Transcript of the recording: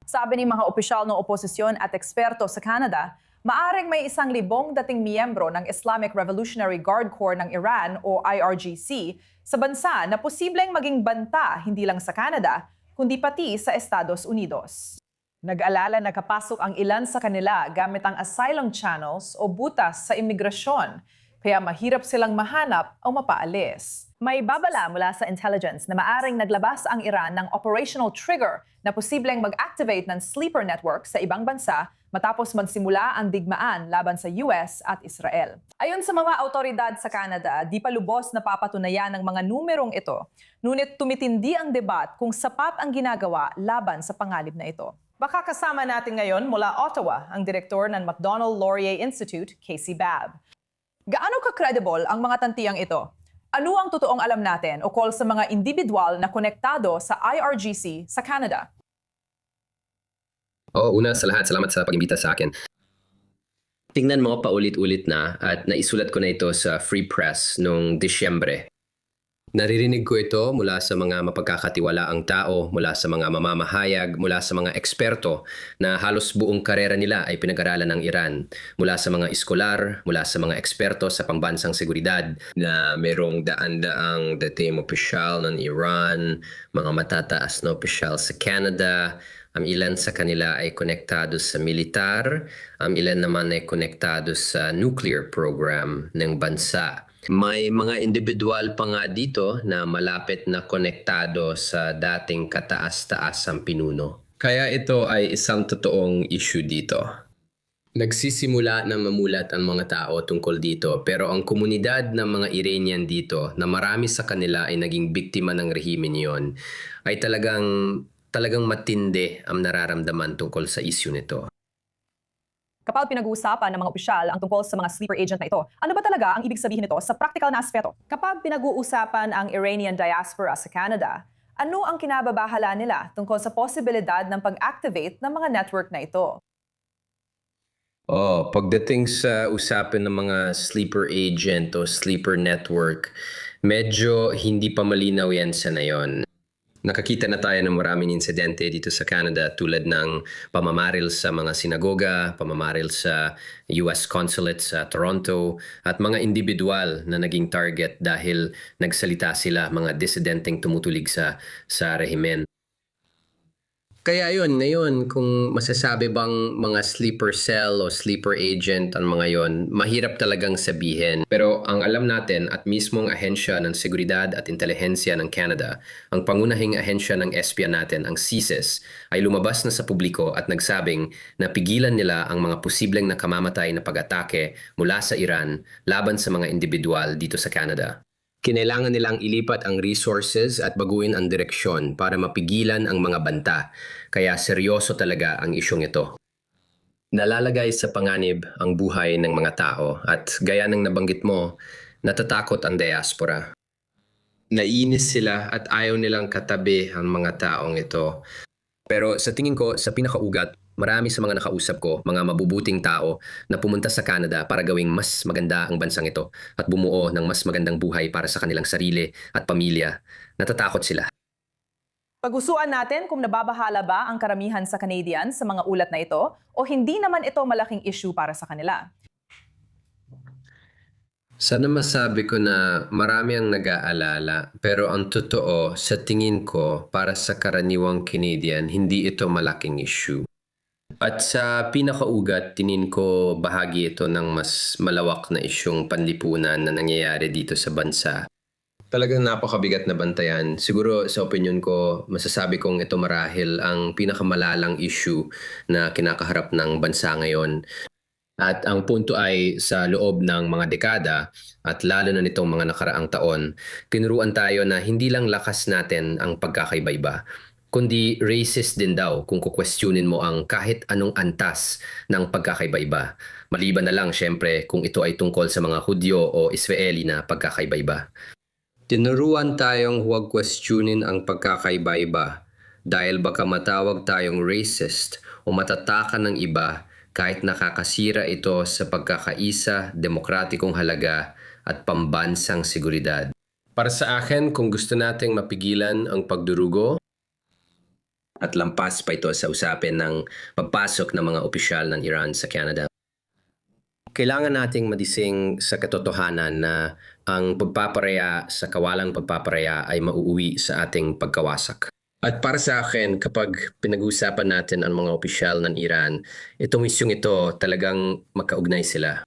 Sabi ni mga opisyal ng oposisyon at eksperto sa Canada, maaring may 1,000 dating miyembro ng Islamic Revolutionary Guard Corps ng Iran o IRGC sa bansa na posibleng maging banta hindi lang sa Canada, kundi pati sa Estados Unidos. Nag-alala na kapasok ang ilan sa kanila gamit ang asylum channels o butas sa imigrasyon, kaya mahirap silang mahanap o mapaalis. May babala mula sa intelligence na maaring naglabas ang Iran ng operational trigger na posibleng mag-activate ng sleeper network sa ibang bansa matapos magsimula ang digmaan laban sa US at Israel. Ayon sa mga autoridad sa Canada, di pa lubos na papatunayan ng mga numerong ito, ngunit tumitindi ang debat kung sapat ang ginagawa laban sa panganib na ito. Baka kasama natin ngayon mula Ottawa ang direktor ng MacDonald-Laurier Institute, Casey Babb. Gaano ka-credible ang mga tantiyang ito? Ano ang totoong alam natin ukol sa mga individual na konektado sa IRGC sa Canada? Una sa lahat, salamat sa pag-imbita sa akin. Tingnan mo, paulit-ulit na at naisulat ko na ito sa Free Press noong Disyembre. Naririnig ko ito mula sa mga mapagkakatiwalaang tao, mula sa mga mamamahayag, mula sa mga eksperto na halos buong karera nila ay pinag-aralan ng Iran, mula sa mga eskolar, mula sa mga eksperto sa pambansang seguridad na merong daan-daang dating opisyal ng Iran, mga matataas na opisyal sa Canada. Ang ilan sa kanila ay konektado sa militar, ang ilan naman ay konektado sa nuclear program ng bansa. May mga individual pa nga dito na malapit na konektado sa dating kataas-taasang pinuno. Kaya ito ay isang totoong issue dito. Nagsisimula na mamulat ang mga tao tungkol dito, pero ang komunidad ng mga Iranian dito na marami sa kanila ay naging biktima ng rehimen niyon ay talagang matindi ang nararamdaman tungkol sa issue nito. Kapag pinag-uusapan ng mga opisyal ang tungkol sa mga sleeper agent na ito, ano ba talaga ang ibig sabihin nito sa practical na aspeto? Kapag pinag-uusapan ang Iranian diaspora sa Canada, ano ang kinababahala nila tungkol sa posibilidad ng pag-activate ng mga network na ito? Pagdating sa usapin ng mga sleeper agent o sleeper network, medyo hindi pa malinaw yan sa ngayon. Nakakita na tayo ng maraming insidente dito sa Canada tulad ng pamamaril sa mga sinagoga, pamamaril sa US Consulate sa Toronto at mga individual na naging target dahil nagsalita sila, mga disidenteng tumutulig sa rehimen. Kaya yun, ngayon kung masasabi bang mga sleeper cell o sleeper agent ang mga yon, mahirap talagang sabihin. Pero ang alam natin at mismong ahensya ng seguridad at intelihensya ng Canada, ang pangunahing ahensya ng espiya natin, ang CSIS, ay lumabas na sa publiko at nagsabing na pigilan nila ang mga posibleng nakamamatay na pag-atake mula sa Iran laban sa mga individual dito sa Canada. Kinailangan nilang ilipat ang resources at baguhin ang direksyon para mapigilan ang mga banta. Kaya seryoso talaga ang isyong ito. Nalalagay sa panganib ang buhay ng mga tao at gaya ng nabanggit mo, natatakot ang diaspora. Naiinis sila at ayaw nilang katabi ang mga taong ito. Pero sa tingin ko, sa pinakaugat, marami sa mga nakausap ko, mga mabubuting tao na pumunta sa Canada para gawing mas maganda ang bansang ito at bumuo ng mas magandang buhay para sa kanilang sarili at pamilya. Natatakot sila. Pag-usuan natin kung nababahala ba ang karamihan sa Canadians sa mga ulat na ito o hindi naman ito malaking issue para sa kanila. Sana masabi ko na marami ang nag-aalala, pero ang totoo, sa tingin ko, para sa karaniwang Canadian, hindi ito malaking issue. At sa pinakaugat, tingin ko bahagi ito ng mas malawak na isyung panlipunan na nangyayari dito sa bansa. Talagang napakabigat na bantayan. Siguro sa opinion ko, masasabi kong ito marahil ang pinakamalalang issue na kinakaharap ng bansa ngayon. At ang punto ay sa loob ng mga dekada at lalo na nitong mga nakaraang taon, tinuruan tayo na hindi lang lakas natin ang pagkakaiba-iba, kundi racist din daw kung kukwestiyonin mo ang kahit anong antas ng pagkakaiba-iba. Maliban na lang syempre kung ito ay tungkol sa mga Hudyo o Israeli na pagkakaiba-iba. Tinuruan tayong huwag kwestiyonin ang pagkakaiba-iba dahil baka matawag tayong racist o matatakan ng iba kahit nakakasira ito sa pagkakaisa, demokratikong halaga at pambansang seguridad. Para sa akin, kung gusto nating mapigilan ang pagdurugo, at lampas pa ito sa usapin ng pagpasok ng mga opisyal ng Iran sa Canada. Kailangan nating madising sa katotohanan na ang pagpaparaya sa kawalang pagpaparaya ay mauuwi sa ating pagkawasak. At para sa akin, kapag pinag-uusapan natin ang mga opisyal ng Iran, itong isyong ito talagang makaugnay sila.